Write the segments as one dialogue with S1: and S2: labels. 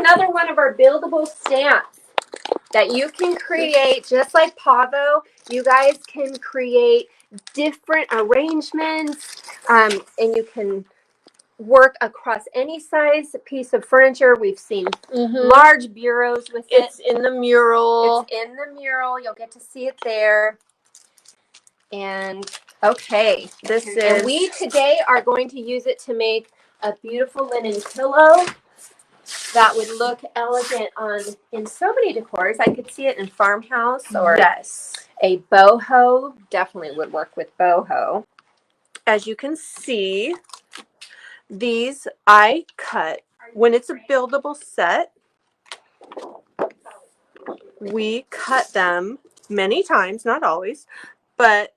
S1: another one of our buildable stamps that you can create, just like Pavo. You guys can create different arrangements, and you can work across any size piece of furniture. We've seen large bureaus with it.
S2: It's in the mural.
S1: It's in the mural. You'll get to see it there. And okay, and we today are going to use it to make a beautiful linen pillow that would look elegant in so many decors. I could see it in farmhouse or a boho. Definitely would work with boho.
S2: As you can see, these I cut. When it's a buildable set, we cut them many times, not always, but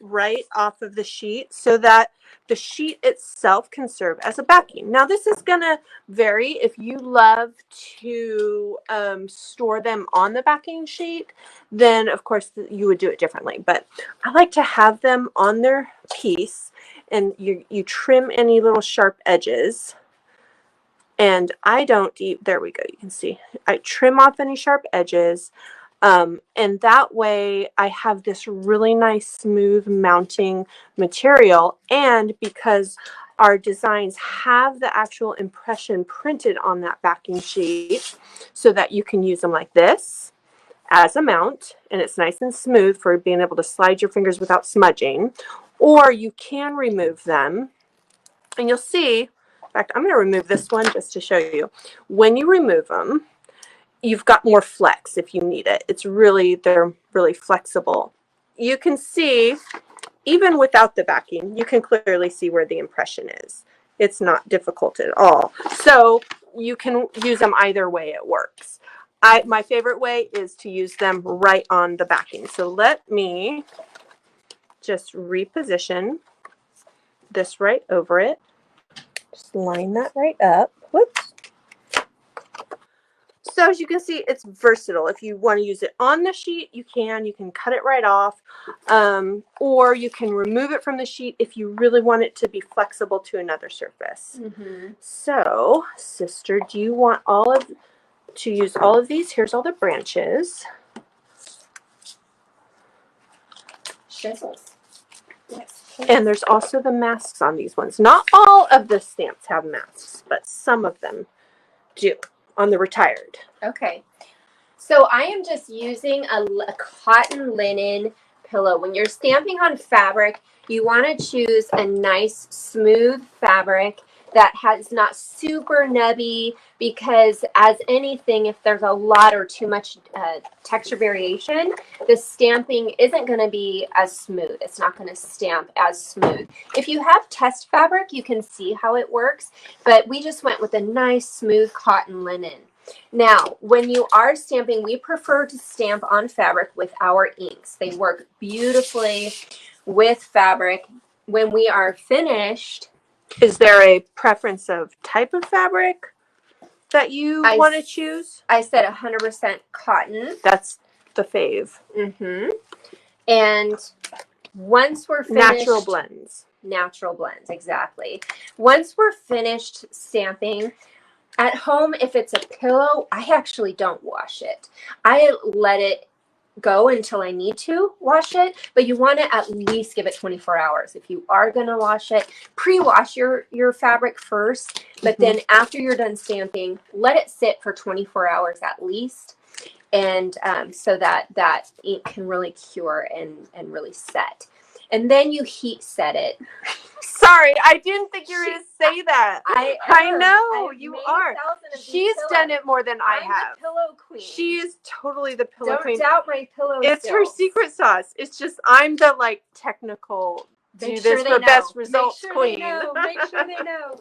S2: right off of the sheet so that the sheet itself can serve as a backing. Now this is going to vary. If you love to store them on the backing sheet, then of course you would do it differently. But I like to have them on their piece, and you trim any little sharp edges. And I don't there we go, you can see. I trim off any sharp edges. And that way I have this really nice smooth mounting material, and because our designs have the actual impression printed on that backing sheet so that you can use them like this as a mount, and it's nice and smooth for being able to slide your fingers without smudging, or you can remove them. And you'll see, in fact, I'm going to remove this one just to show you. When you remove them, you've got more flex if you need it. They're really flexible. You can see, even without the backing, you can clearly see where the impression is. It's not difficult at all. So you can use them either way, it works. My favorite way is to use them right on the backing. So let me just reposition this right over it. Just line that right up. Whoops. So as you can see, it's versatile. If you want to use it on the sheet, you can cut it right off, or you can remove it from the sheet if you really want it to be flexible to another surface. So, sister, do you want to use all of these? Here's all the branches.
S1: Chisels. Yes.
S2: And there's also the masks on these ones. Not all of the stamps have masks, but some of them do. On the retired.
S1: Okay, so I am just using a cotton linen pillow. When you're stamping on fabric, you want to choose a nice smooth fabric that has not super nubby, because as anything, if there's a lot or too much texture variation, the stamping isn't going to be as smooth. It's not going to stamp as smooth. If you have test fabric, you can see how it works, but we just went with a nice smooth cotton linen. Now, when you are stamping, we prefer to stamp on fabric with our inks. They work beautifully with fabric. When we are finished,
S2: is there a preference of type of fabric that you want to choose?
S1: I said 100% cotton.
S2: That's the fave.
S1: And once we're finished... Natural blends, exactly. Once we're finished stamping, at home, if it's a pillow, I actually don't wash it. I let it go until I need to wash it, but you want to at least give it 24 hours. If you are going to wash it, pre-wash your fabric first, but then after you're done stamping, let it sit for 24 hours at least, and so that ink can really cure and really set. And then you heat set it.
S2: Sorry, I didn't think you were going to say that. I know, you are. She's done it more than I have.
S1: The pillow queen.
S2: She is totally the pillow queen.
S1: Don't doubt my pillow
S2: It's
S1: skills.
S2: her secret sauce. It's just I'm the technical do this for best results queen.
S1: Make sure they know.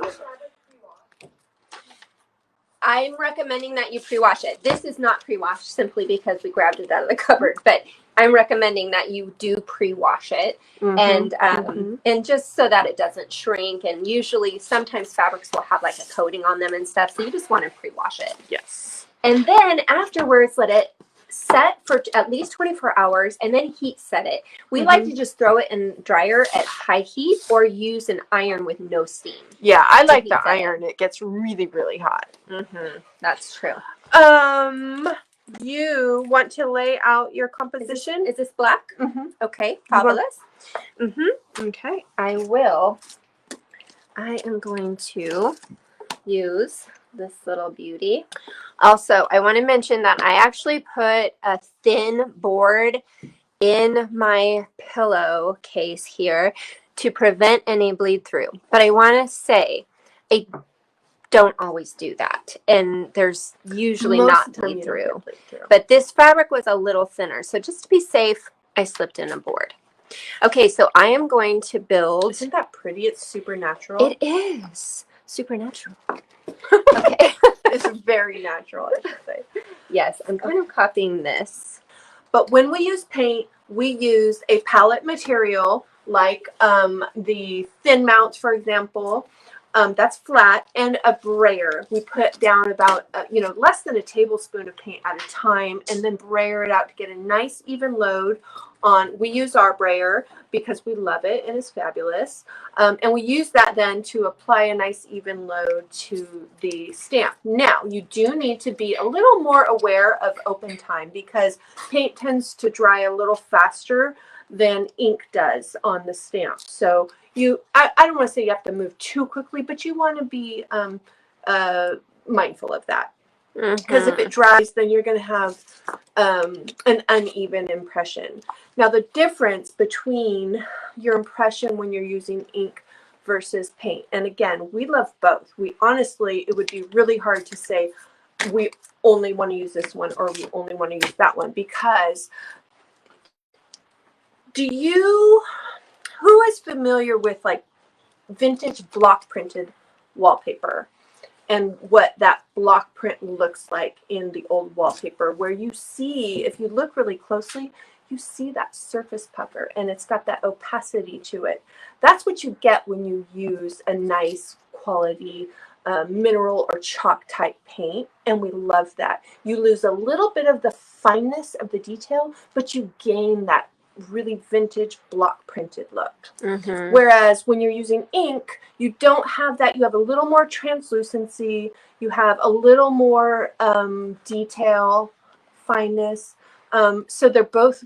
S1: I'm recommending that you pre-wash it. This is not pre-washed simply because we grabbed it out of the cupboard, but I'm recommending that you do pre-wash it, and just so that it doesn't shrink. And usually, sometimes fabrics will have like a coating on them and stuff, so you just want to pre-wash it.
S2: Yes.
S1: And then afterwards, let it set for at least 24 hours and then heat set it. We like to just throw it in dryer at high heat or use an iron with no steam.
S2: Yeah, I like the iron. It gets really, really hot.
S1: That's true.
S2: You want to lay out your composition?
S1: Is this black? Okay, fabulous.
S2: Okay.
S1: I will. I am going to use this little beauty. Also, I want to mention that I actually put a thin board in my pillowcase here to prevent any bleed through. But I want to say, I don't always do that. And there's usually not bleed through. But this fabric was a little thinner. So just to be safe, I slipped in a board. Okay, so I am going to build.
S2: Isn't that pretty? It's super natural.
S1: It is supernatural. Okay.
S2: It's very natural, I should say.
S1: Yes, I'm kind of copying this.
S2: But when we use paint, we use a palette material like the thin mounts, for example. That's flat, and a brayer. We put down about less than a tablespoon of paint at a time, and then brayer it out to get a nice even load on. We use our brayer because we love it and it's fabulous, and we use that then to apply a nice even load to the stamp. Now you do need to be a little more aware of open time because paint tends to dry a little faster than ink does on the stamp. So I don't want to say you have to move too quickly, but you want to be mindful of that. Because if it dries, then you're going to have an uneven impression. Now, the difference between your impression when you're using ink versus paint, and again, we love both. We honestly, it would be really hard to say we only want to use this one or we only want to use that one, because who is familiar with like vintage block printed wallpaper and what that block print looks like in the old wallpaper, where you see, if you look really closely, you see that surface pucker and it's got that opacity to it. That's what you get when you use a nice quality mineral or chalk type paint, and we love that. You lose a little bit of the fineness of the detail, but you gain that really vintage block printed look. Whereas when you're using ink, you don't have that. You have a little more translucency, you have a little more detail, fineness. So they're both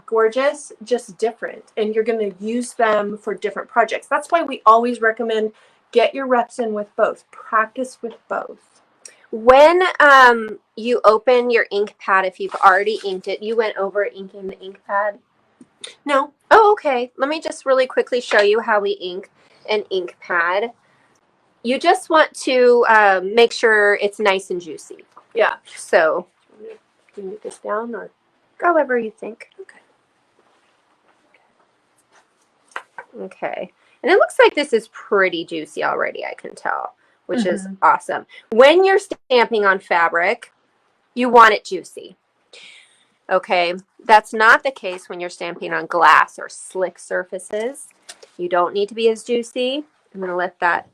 S2: gorgeous, just different, and you're going to use them for different projects. That's why we always recommend get your reps in with both. Practice with both.
S1: When you open your ink pad, if you've already inked it, you went over inking the ink pad?
S2: No.
S1: Oh, okay. Let me just really quickly show you how we ink an ink pad. You just want to make sure it's nice and juicy.
S2: Yeah.
S1: So,
S2: can you move this down or
S1: however you think.
S2: Okay.
S1: Okay. And it looks like this is pretty juicy already, I can tell, which is awesome. When you're stamping on fabric, you want it juicy. Okay, that's not the case when you're stamping on glass or slick surfaces. You don't need to be as juicy. I'm going to let that,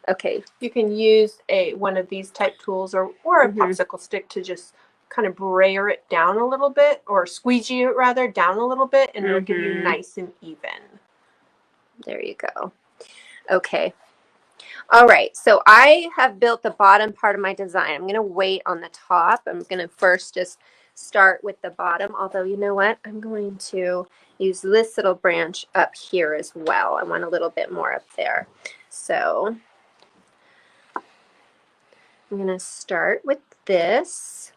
S1: okay.
S2: You can use one of these type tools or a popsicle stick to just kind of brayer it down a little bit, or squeegee it rather down a little bit, and it'll give you nice and even.
S1: There you go. Okay. All right, so I have built the bottom part of my design. I'm going to wait on the top. I'm going to first just start with the bottom, although you know what? I'm going to use this little branch up here as well. I want a little bit more up there. So I'm going to start with this.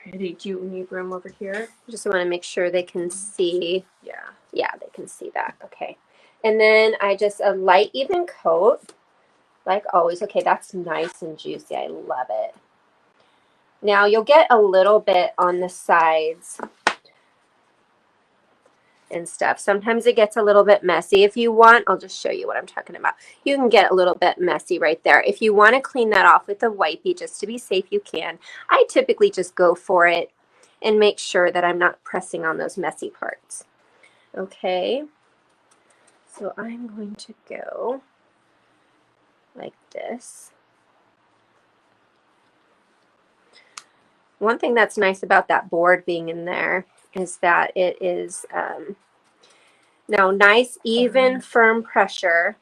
S2: Pretty. Do you need room over here?
S1: Just want to make sure they can see.
S2: Yeah.
S1: Yeah, they can see that. Okay. And then I just a light even coat, like always. Okay, that's nice and juicy. I love it. Now you'll get a little bit on the sides and stuff. Sometimes it gets a little bit messy. If you want, I'll just show you what I'm talking about. You can get a little bit messy right there. If you want to clean that off with a wipey just to be safe, you can. I typically just go for it and make sure that I'm not pressing on those messy parts. Okay. So I'm going to go like this. One thing that's nice about that board being in there is that it is now nice, even, firm pressure.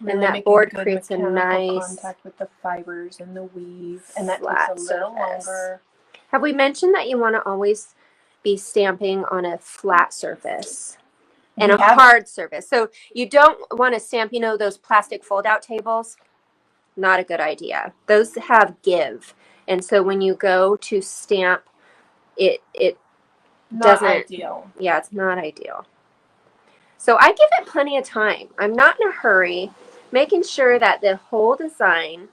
S2: Really,
S1: and that board creates a nice
S2: contact with the fibers and the weave, and that
S1: flat
S2: takes a little
S1: surface.
S2: longer.
S1: Have we mentioned that you want to always be stamping on a flat surface and a hard surface? So you don't want to stamp, you know, those plastic fold-out tables? Not a good idea. Those have give, and so when you go to stamp, it doesn't.
S2: Ideal.
S1: Yeah, it's not ideal. So I give it plenty of time. I'm not in a hurry, making sure that the whole design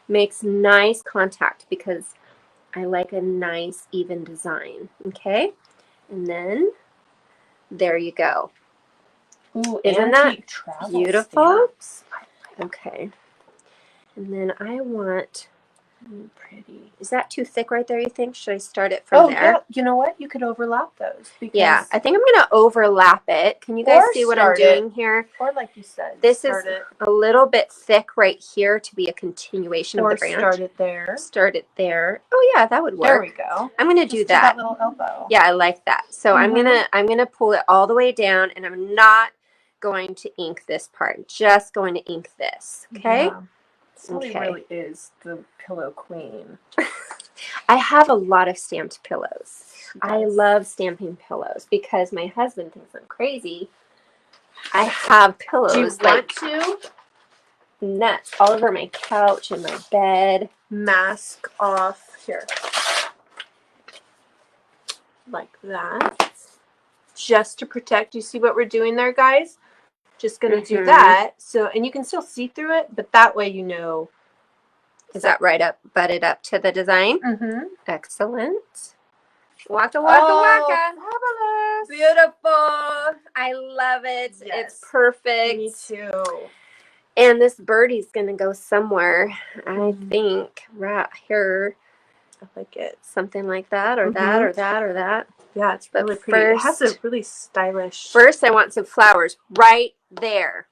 S1: makes nice contact because I like a nice even design. Okay, and then there you go.
S2: Ooh,
S1: Isn't that beautiful?
S2: Stamps.
S1: Okay, and then I want.
S2: Pretty.
S1: Is that too thick right there, you think? Should I start it from there?
S2: Yeah. You know what? You could overlap those. Because
S1: Yeah, I think I'm going to overlap it. Can you guys see what I'm doing here?
S2: Or like you said,
S1: this is a little bit thick right here to be a continuation of the branch.
S2: Start it there.
S1: Start it there. Oh yeah, that would work.
S2: There we go.
S1: I'm going to do that.
S2: That little elbow.
S1: Yeah, I like that. So I'm gonna pull it all the way down, and I'm not going to ink this part. I'm just going to ink this. Okay.
S2: Yeah. Sully really is the pillow queen.
S1: I have a lot of stamped pillows. I love stamping pillows because my husband thinks I'm crazy. I have pillows.
S2: Do you want to?
S1: Nuts all over my couch and my bed.
S2: Mask off here. Like that. Just to protect. You see what we're doing there, guys? Just going to do that. So, and you can still see through it, but that way you know.
S1: Is that right up, butted up to the design? Excellent. Waka, waka, waka.
S2: Fabulous.
S1: Beautiful. I love it.
S2: Yes.
S1: It's perfect.
S2: Me too.
S1: And this birdie's going to go somewhere, I think, right here.
S2: I like it.
S1: Something like that, or that, or that, or that.
S2: Yeah, it's really pretty. It has a really stylish.
S1: First, I want some flowers right there.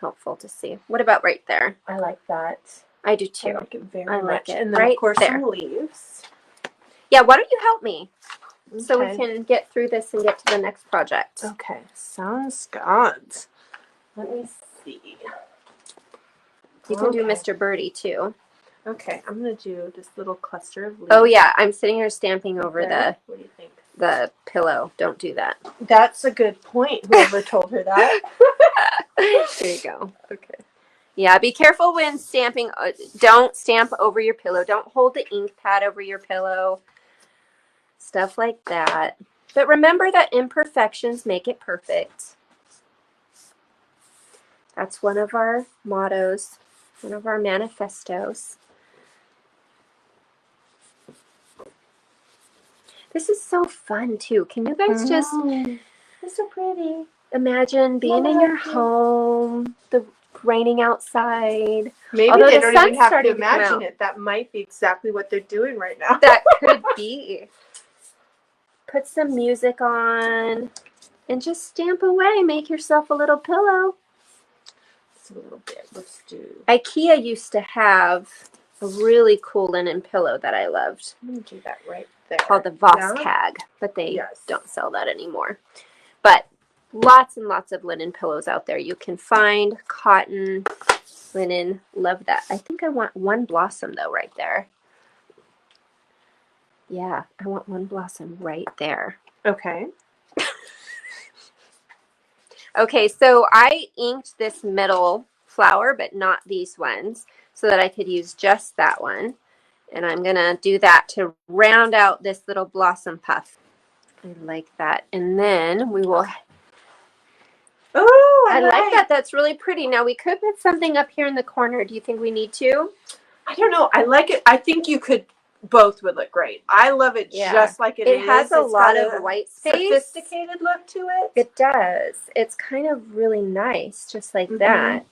S1: Helpful to see. What about right there?
S2: I like that.
S1: I do too.
S2: I like it very much.
S1: It.
S2: And then,
S1: right
S2: of course,
S1: there.
S2: some leaves.
S1: Yeah, why don't you help me?
S2: Okay.
S1: So we can get through this and get to the next project.
S2: Okay. Sounds good. Let me see.
S1: You can do Mr. Birdie too.
S2: Okay, I'm going to do this little cluster of leaves.
S1: Oh yeah, I'm sitting here stamping over
S2: What do you think?
S1: the pillow. Don't do that.
S2: That's a good point. Whoever told her that.
S1: There you go. Okay. Yeah, be careful when stamping. Don't stamp over your pillow. Don't hold the ink pad over your pillow. Stuff like that. But remember that imperfections make it perfect. That's one of our mottos, one of our manifestos. This is so fun too. Can you guys just, it's so pretty. Imagine being in your home, the raining outside.
S2: Maybe
S1: Although
S2: they
S1: the
S2: don't
S1: sun's
S2: even have
S1: starting
S2: to
S1: to come
S2: imagine
S1: out.
S2: it. That might be exactly what they're doing right now.
S1: That could be. Put some music on and just stamp away. Make yourself a little pillow.
S2: Just a little bit. Let's do.
S1: IKEA used to have a really cool linen pillow that I loved.
S2: I'm going to do that right there.
S1: Called the Voskag, but they
S2: Yes.
S1: don't sell that anymore. But lots and lots of linen pillows out there. You can find cotton, linen. Love that. I think I want one blossom though right there. Yeah, I want one blossom right there.
S2: Okay.
S1: Okay, so I inked this middle flower, but not these ones, so that I could use just that one. And I'm going to do that to round out this little blossom puff. I like that. And then we will...
S2: Oh,
S1: I like that. That's really pretty. Now, we could put something up here in the corner. Do you think we need to?
S2: I don't know. I like it. I think you could... Both would look great. I love it just like it is.
S1: It has a lot of white space.
S2: Sophisticated look to it.
S1: It does. It's kind of really nice, just like that.